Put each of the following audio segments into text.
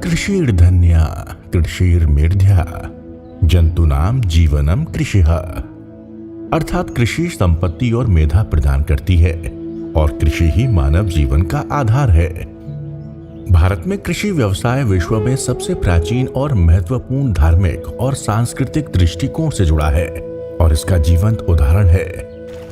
कृषिर्धन्या कृषिर्मेध्या जंतूनाम जीवनम कृषिः। अर्थात कृषि संपत्ति और मेधा प्रदान करती है और कृषि ही मानव जीवन का आधार है। भारत में कृषि व्यवसाय विश्व में सबसे प्राचीन और महत्वपूर्ण धार्मिक और सांस्कृतिक दृष्टिकोण से जुड़ा है और इसका जीवंत उदाहरण है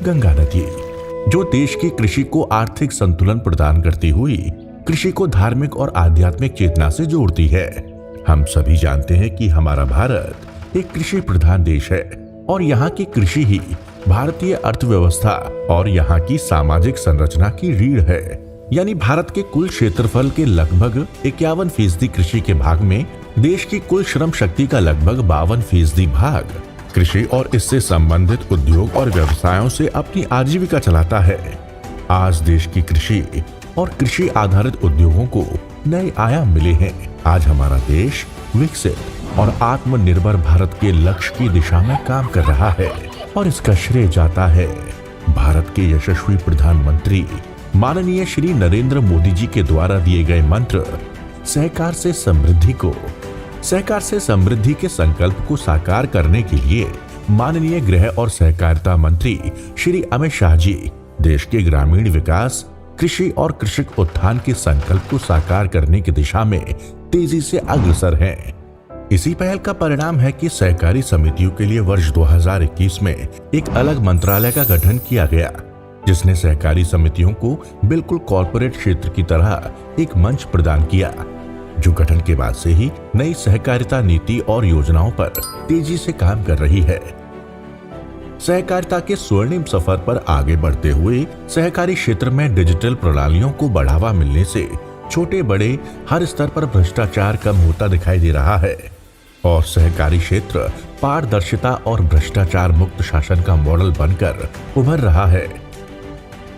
गंगा नदी, जो देश की कृषि को आर्थिक संतुलन प्रदान करती हुई कृषि को धार्मिक और आध्यात्मिक चेतना से जोड़ती है। हम सभी जानते हैं कि हमारा भारत एक कृषि प्रधान देश है और यहाँ की कृषि ही भारतीय अर्थव्यवस्था और यहाँ की सामाजिक संरचना की रीढ़ है। यानी भारत के कुल क्षेत्रफल के लगभग 51% कृषि के भाग में देश की कुल श्रम शक्ति का लगभग 52% भाग कृषि और इससे संबंधित उद्योग और व्यवसायों से अपनी आजीविका चलाता है। आज देश की कृषि और कृषि आधारित उद्योगों को नए आयाम मिले हैं। आज हमारा देश विकसित और आत्मनिर्भर भारत के लक्ष्य की दिशा में काम कर रहा है और इसका श्रेय जाता है भारत के यशस्वी प्रधानमंत्री माननीय श्री नरेंद्र मोदी जी के द्वारा दिए गए मंत्र सहकार से समृद्धि के संकल्प को साकार करने के लिए माननीय गृह और सहकारिता मंत्री श्री अमित शाह जी देश के ग्रामीण विकास, कृषि और कृषक उत्थान के संकल्प को साकार करने की दिशा में तेजी से अग्रसर हैं। इसी पहल का परिणाम है कि सहकारी समितियों के लिए वर्ष 2021 में एक अलग मंत्रालय का गठन किया गया, जिसने सहकारी समितियों को बिल्कुल कॉर्पोरेट क्षेत्र की तरह एक मंच प्रदान किया, जो गठन के बाद से ही नई सहकारिता नीति और योजनाओं पर तेजी से काम कर रही है। सहकारिता के स्वर्णिम सफर पर आगे बढ़ते हुए सहकारी क्षेत्र में डिजिटल प्रणालियों को बढ़ावा मिलने से छोटे बड़े हर स्तर पर भ्रष्टाचार कम होता दिखाई दे रहा है और सहकारी क्षेत्र पारदर्शिता और भ्रष्टाचार मुक्त शासन का मॉडल बनकर उभर रहा है।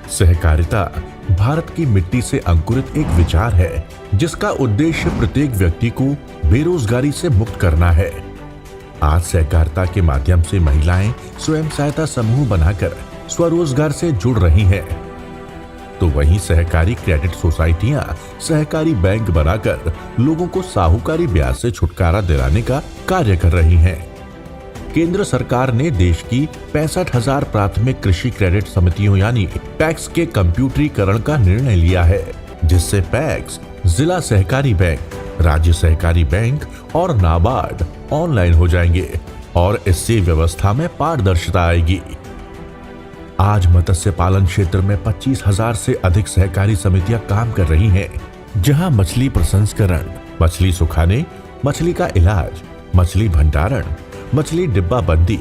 सहकारिता भारत की मिट्टी से अंकुरित एक विचार है, जिसका उद्देश्य प्रत्येक व्यक्ति को बेरोजगारी से मुक्त करना है। आज सहकारिता के माध्यम से महिलाएं स्वयं सहायता समूह बनाकर स्वरोजगार से जुड़ रही हैं, तो वहीं सहकारी क्रेडिट सोसाइटियां सहकारी बैंक बनाकर लोगों को साहूकारी ब्याज से छुटकारा दिलाने का कार्य कर रही हैं। केंद्र सरकार ने देश की 65,000 प्राथमिक कृषि क्रेडिट समितियों यानी पैक्स के कंप्यूटरीकरण का निर्णय लिया है, जिससे पैक्स, जिला सहकारी बैंक, राज्य सहकारी बैंक और नाबार्ड ऑनलाइन हो जाएंगे और इससे व्यवस्था में पारदर्शिता आएगी। आज मत्स्य पालन क्षेत्र में 25,000 से अधिक सहकारी समितियां काम कर रही हैं, जहां मछली प्रसंस्करण, मछली सुखाने, मछली का इलाज, मछली भंडारण, मछली डिब्बाबंदी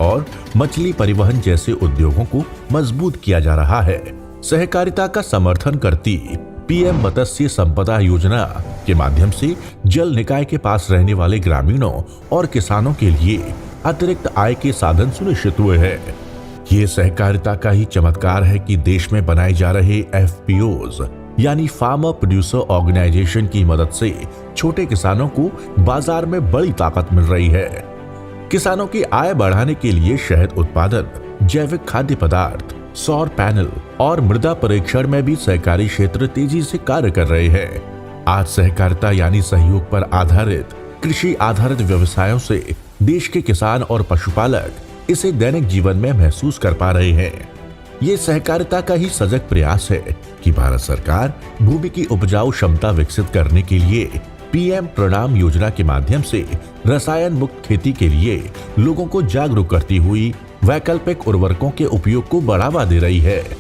और मछली परिवहन जैसे उद्योगों को मजबूत किया जा रहा है। सहकारिता का समर्थन करती पीएम मत्स्य संपदा योजना के माध्यम से जल निकाय के पास रहने वाले ग्रामीणों और किसानों के लिए अतिरिक्त आय के साधन सुनिश्चित हुए हैं। ये सहकारिता का ही चमत्कार है कि देश में बनाए जा रहे एफपीओज यानी फार्मर प्रोड्यूसर ऑर्गेनाइजेशन की मदद से छोटे किसानों को बाजार में बड़ी ताकत मिल रही है। किसानों की आय बढ़ाने के लिए शहद उत्पादन, जैविक खाद्य पदार्थ, सौर पैनल और मृदा परीक्षण में भी सहकारी क्षेत्र तेजी से कार्य कर रहे हैं। आज सहकारिता यानी सहयोग पर आधारित कृषि आधारित व्यवसायों से देश के किसान और पशुपालक इसे दैनिक जीवन में महसूस कर पा रहे हैं। ये सहकारिता का ही सजग प्रयास है कि भारत सरकार भूमि की उपजाऊ क्षमता विकसित करने के लिए पीएम प्रणाम योजना के माध्यम से रसायन मुक्त खेती के लिए लोगों को जागरूक करती हुई वैकल्पिक उर्वरकों के उपयोग को बढ़ावा दे रही है।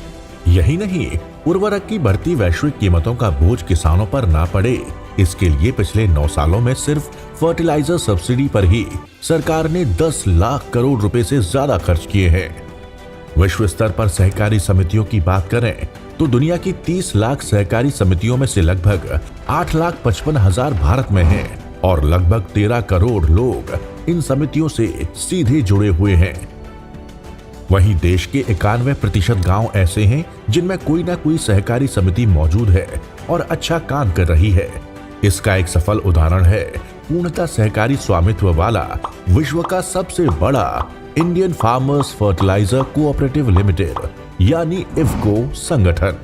यही नहीं, उर्वरक की बढ़ती वैश्विक कीमतों का बोझ किसानों पर ना पड़े, इसके लिए पिछले 9 सालों में सिर्फ फर्टिलाइजर सब्सिडी पर ही सरकार ने 10 लाख करोड़ रुपए से ज्यादा खर्च किए हैं। विश्व स्तर पर सहकारी समितियों की बात करें तो दुनिया की 30 लाख सहकारी समितियों में से लगभग 8,55,000 भारत में हैं और लगभग 13 करोड़ लोग इन समितियों से सीधे जुड़े हुए हैं। वहीं देश के 91% गांव ऐसे हैं जिनमें कोई ना कोई सहकारी समिति मौजूद है और अच्छा काम कर रही है। इसका एक सफल उदाहरण है पूर्णतः सहकारी स्वामित्व वाला विश्व का सबसे बड़ा Indian farmers fertilizer cooperative limited यानी इफ्को संगठन।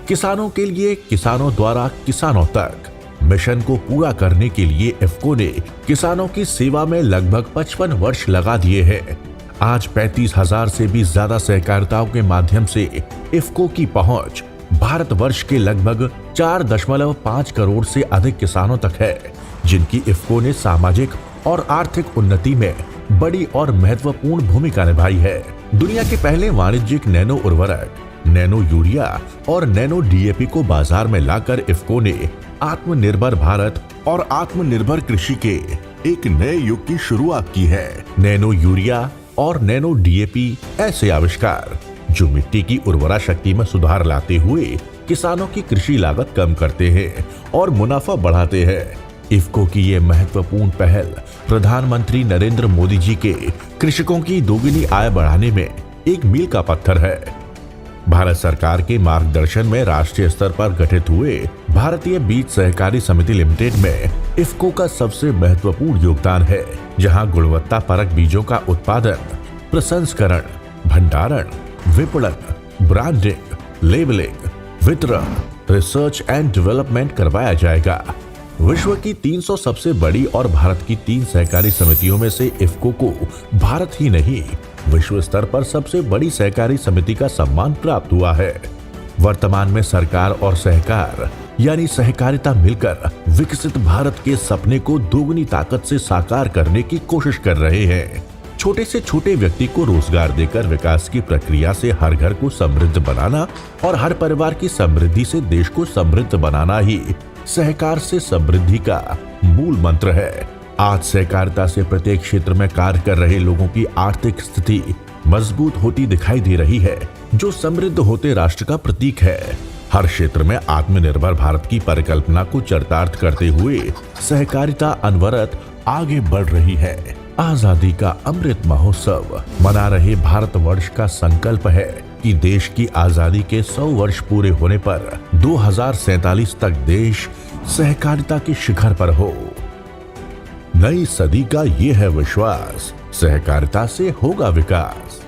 किसानों के लिए, किसानों द्वारा किसानों तक मिशन को पूरा करने के लिए इफ्को ने किसानों की सेवा में लगभग 55 वर्ष लगा दिए हैं। आज 35,000 से भी ज्यादा सहकारिताओं के माध्यम से इफ्को की पहुंच भारतवर्ष के लगभग 4.5 करोड़ से अधिक किसानों तक है, जिनकी इफ्को ने सामाजिक और आर्थिक उन्नति में बड़ी और महत्वपूर्ण भूमिका निभाई है। दुनिया के पहले वाणिज्यिक नैनो उर्वरक, नैनो यूरिया और नैनो डीएपी को बाजार में लाकर इफ्को ने आत्मनिर्भर भारत और आत्मनिर्भर कृषि के एक नए युग की शुरुआत की है। नैनो यूरिया और नैनो डीएपी ऐसे आविष्कार जो मिट्टी की उर्वरा शक्ति में सुधार लाते हुए किसानों की कृषि लागत कम करते हैं और मुनाफा बढ़ाते हैं। इफ्को की ये महत्वपूर्ण पहल प्रधानमंत्री नरेंद्र मोदी जी के कृषकों की दोगुनी आय बढ़ाने में एक मील का पत्थर है। भारत सरकार के मार्गदर्शन में राष्ट्रीय स्तर पर गठित हुए भारतीय बीज सहकारी समिति लिमिटेड में इफ्को का सबसे महत्वपूर्ण योगदान है, जहां गुणवत्ता परक बीजों का उत्पादन, प्रसंस्करण, भंडारण, विपणन, ब्रांडिंग, लेबलिंग, वितरण, रिसर्च एंड डेवलपमेंट करवाया जाएगा। विश्व की 300 सबसे बड़ी और भारत की 3 सहकारी समितियों में से इफ्को को भारत ही नहीं, विश्व स्तर पर सबसे बड़ी सहकारी समिति का सम्मान प्राप्त हुआ है। वर्तमान में सरकार और सहकार यानी सहकारिता मिलकर विकसित भारत के सपने को दोगुनी ताकत से साकार करने की कोशिश कर रहे हैं। छोटे से छोटे व्यक्ति को रोजगार देकर विकास की प्रक्रिया से हर घर को समृद्ध बनाना और हर परिवार की समृद्धि से देश को समृद्ध बनाना ही सहकार से समृद्धि का मूल मंत्र है। आज सहकारिता से प्रत्येक क्षेत्र में कार्य कर रहे लोगों की आर्थिक स्थिति मजबूत होती दिखाई दे रही है, जो समृद्ध होते राष्ट्र का प्रतीक है। हर क्षेत्र में आत्मनिर्भर भारत की परिकल्पना को चरितार्थ करते हुए सहकारिता अनवरत आगे बढ़ रही है। आजादी का अमृत महोत्सव मना रहे भारतवर्ष का संकल्प है कि देश की आजादी के 100 वर्ष पूरे होने पर 2047 तक देश सहकारिता के शिखर पर हो। नई सदी का ये है विश्वास, सहकारिता से होगा विकास।